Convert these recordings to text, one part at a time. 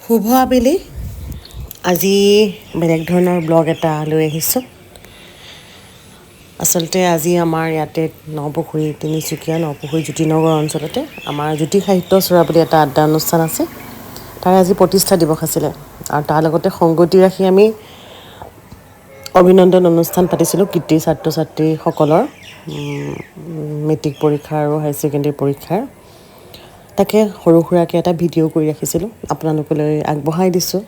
শুভ আবেলি আজি বেলেগ ধৰণৰ ব্লগ এটা লৈ আহিছোঁ। আচলতে আজি আমাৰ ইয়াতে নপুখুৰী তিনিচুকীয়া নপুখুৰী জ্যোতিনগৰ অঞ্চলতে আমাৰ জ্যোতি সাহিত্য চৰা বুলি এটা আড্ডা অনুষ্ঠান আছে। তাৰ আজি প্ৰতিষ্ঠা দিৱস আছিলে আৰু তাৰ লগতে সংগতি ৰাখি আমি অভিনন্দন অনুষ্ঠান পাতিছিলোঁ কৃতি ছাত্ৰ ছাত্ৰীসকলৰ মেট্ৰিক পৰীক্ষা আৰু হায়াৰ ছেকেণ্ডেৰী পৰীক্ষাৰ। তাকে সৰু সুৰাকৈ এটা ভিডিঅ' কৰি ৰাখিছিলোঁ, আপোনালোকলৈ আগবঢ়াই দিছোঁ।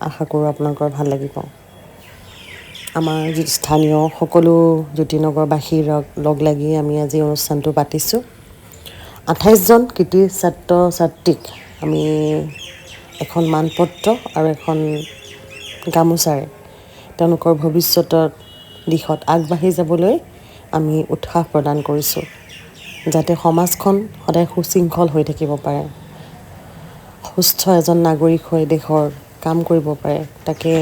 আশা কৰোঁ আপোনালোকৰ ভাল লাগিব। আমাৰ স্থানীয় সকলো জ্যোতিনগৰবাসীৰ লগ লাগি আমি আজি অনুষ্ঠানটো পাতিছোঁ। 28জন কৃতি ছাত্ৰ ছাত্ৰীক আমি এখন মানপত্ৰ আৰু এখন গামোচাৰে তেওঁলোকৰ ভৱিষ্যতৰ দিশত আগবাঢ়ি যাবলৈ আমি উৎসাহ প্ৰদান কৰিছোঁ, যাতে সমাজখন সদায় সুশৃংখল হৈ থাকিব পাৰে, সুস্থ এজন নাগৰিক হৈ দেশৰ কাম কৰিব পাৰে। তাকে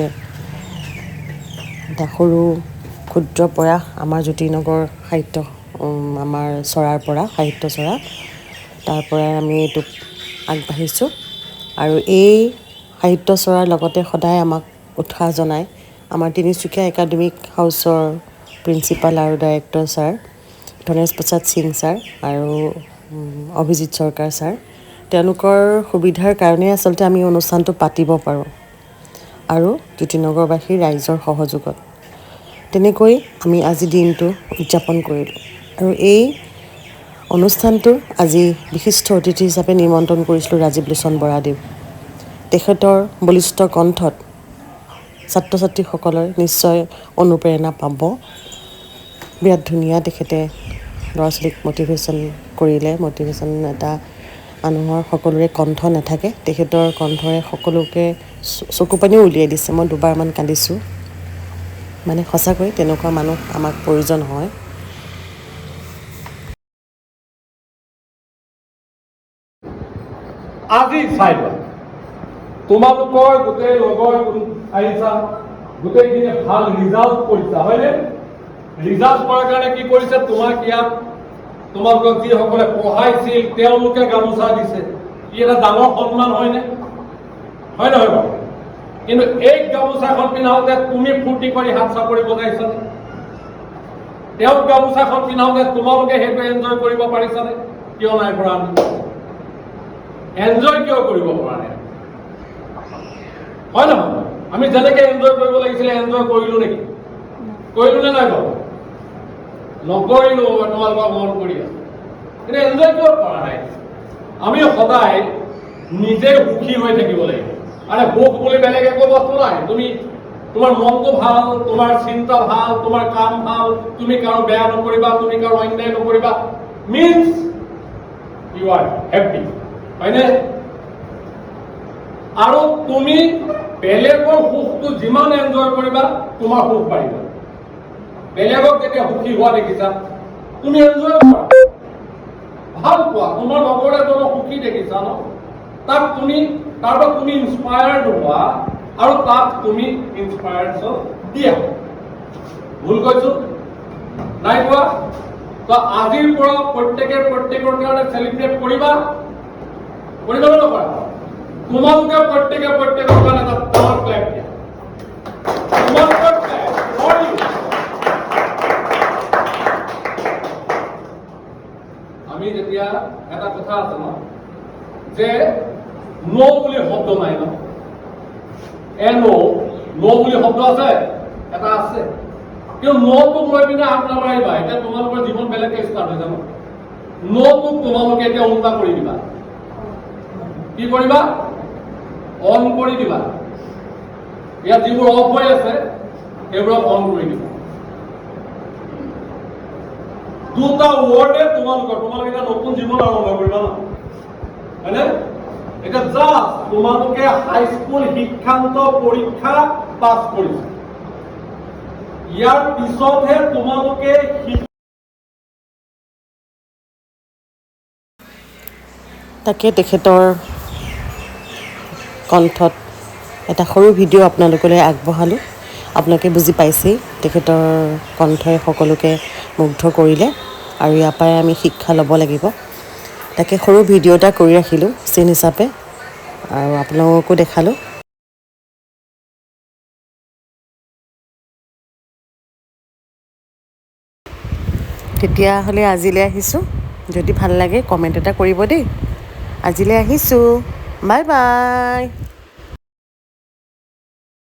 এটা সৰু ক্ষুদ্ৰ প্ৰয়াস আমাৰ জ্যোতিনগৰ সাহিত্য আমাৰ চৰাৰ পৰা সাহিত্য চৰা তাৰ পৰাই আমি এইটো আগবাঢ়িছোঁ। আৰু এই সাহিত্য চৰাৰ লগতে সদায় আমাক উৎসাহ জনায় আমাৰ তিনিচুকীয়া একাডেমিক হাউচৰ প্ৰিন্সিপাল আৰু ডাইৰেক্টৰ ছাৰ ধনেশ প্ৰসাদ সিং ছাৰ আৰু অভিজিত চৰকাৰ ছাৰ। তেওঁলোকৰ সুবিধাৰ কাৰণে আচলতে আমি অনুষ্ঠানটো পাতিব পাৰোঁ আৰু জ্যোতিনগৰবাসীৰ ৰাইজৰ সহযোগত। তেনেকৈ আমি আজি দিনটো উদযাপন কৰিলোঁ আৰু এই অনুষ্ঠানটোৰ আজি বিশিষ্ট অতিথি হিচাপে নিমন্ত্ৰণ কৰিছিলোঁ ৰাজীৱ লোচন বৰাদেৱ। তেখেতৰ বলিষ্ঠ কণ্ঠত ছাত্ৰ ছাত্ৰীসকলৰ নিশ্চয় অনুপ্ৰেৰণা পাব। বিৰাট ধুনীয়া তেখেতে ল'ৰা ছোৱালীক মটিভেশ্যন কৰিলে। মটিভেশ্যন এটা মানুহৰ সকলোৰে কণ্ঠ নাথাকে, তেখেতৰ কণ্ঠৰে সকলোকে চকু পানীও উলিয়াই দিছে। মই দুবাৰমান কান্দিছোঁ, মানে সঁচাকৈ তেনেকুৱা মানুহ আমাক প্ৰয়োজন হয়। আজি চাই লোৱা, তোমালোকৰ গোটেই লগৰ আহিছা, গোটেইখিনি ভাল ৰিজাল্ট কৰিছা, হয়নে? ৰিজাল্ট কৰাৰ কাৰণে কি কৰিছে, তোমাক ইয়াত তোমালোকক যিসকলে পঢ়াইছিল তেওঁলোকে গামোচা দিছে। ই এটা ডাঙৰ সন্মান হয়নে? হয় নহয় বাৰু? কিন্তু এই গামোচাখন পিন্ধাওঁতে তুমি ফূৰ্তি কৰি হাত চাপৰি বজাইছানে? তেওঁক গামোচাখন পিন্ধাওঁতে তোমালোকে সেইটো এনজয় কৰিব পাৰিছানে? কিয় নাই পৰা? এনজয় কিয় কৰিব পৰা নাই? হয় নহয়? আমি যেনেকে এনজয় কৰিব লাগিছিলে এনজয় কৰিলো নেকি? কৰিলো নে নাই বাৰু? নকৰিলো, তোমালোকক মন কৰি আছো। কিন্তু এনজয় কিয় কৰা নাই? আমি সদায় নিজে সুখী হৈ থাকিব লাগিব। আৰে সুখ বুলি বেলেগ একো বস্তু নাই। তোমাৰ মনটো ভাল, তোমাৰ চিন্তা ভাল, তোমাৰ কাম ভাল, তুমি কাৰো বেয়া নকৰিবা, তুমি কাৰো অন্যায় নকৰিবা, মিনছ ইউ আৰ হেপ্পী, হয়নে? আৰু তুমি বেলেগৰ সুখটো যিমান এনজয় কৰিবা তোমাৰ সুখ বাঢ়িব। বেলেগক যেতিয়া সুখী হোৱা দেখিছা তুমি এনজয় কৰা, ভাল পোৱা। তোমাৰ লগৰ এজনক সুখী দেখিছা ন, তাৰ পৰা তুমি ইনস্পায়াৰ্ড হোৱা আৰু তাক তুমি ইনস্পায়াৰেশ্যন দিয়া। ভুল কৈছো? নাই কোৱা? তো আজিৰ পৰা প্ৰত্যেকৰ কাৰণে চেলিব্ৰেট কৰিবা নে নকৰা? তোমালোকে প্ৰত্যেকৰ কাৰণে এটা ডাঙৰ ক্লেপ দিয়া। তোমালোকৰ ক্লেপ ফৰ ইউ। আমি যেতিয়া এটা কথা আছে ন যে নো বুলি শব্দ নাই ন, নো বুলি শব্দ আছে, এটা আছে, কিন্তু নোটোক লৈ পিনে আগ নাবাঢ়িবা। এতিয়া তোমালোকৰ জীৱন বেলেগকে ষ্টাৰ্ট হৈ যাব। নোটোক তোমালোকে এতিয়া উল্টা কৰি দিবা। কি কৰিবা? অন কৰি দিবা। ইয়াত যিবোৰ অফ হৈ আছে সেইবোৰক অন কৰি দিবা। দুটা ৱৰ্ডে তোমালোকে এতিয়া নতুন জীৱন আৰম্ভ কৰিবা ন, হয়নে? এতিয়া জাষ্ট তোমালোকে হাইস্কুল শিক্ষান্ত পৰীক্ষা পাছ কৰিছা, ইয়াৰ পিছতহে তোমালোকে তাকে তেখেতৰ কণ্ঠত এটা সৰু ভিডিঅ' আপোনালোকলৈ আগবঢ়ালোঁ। আপোনালোকে বুজি পাইছেই, তেখেতৰ কণ্ঠই সকলোকে মুগ্ধ কৰিলে আৰু ইয়াৰ পৰাই আমি শিক্ষা ল'ব লাগিব। তাকে সৰু ভিডিঅ' এটা কৰি ৰাখিলোঁ চিন হিচাপে। আৰু আপোনালোককো দেখালোঁ। তেতিয়াহ'লে আজিলৈ আহিছোঁ। যদি ভাল লাগে কমেণ্ট এটা কৰিব দেই। আজিলৈ আহিছোঁ। Bye bye.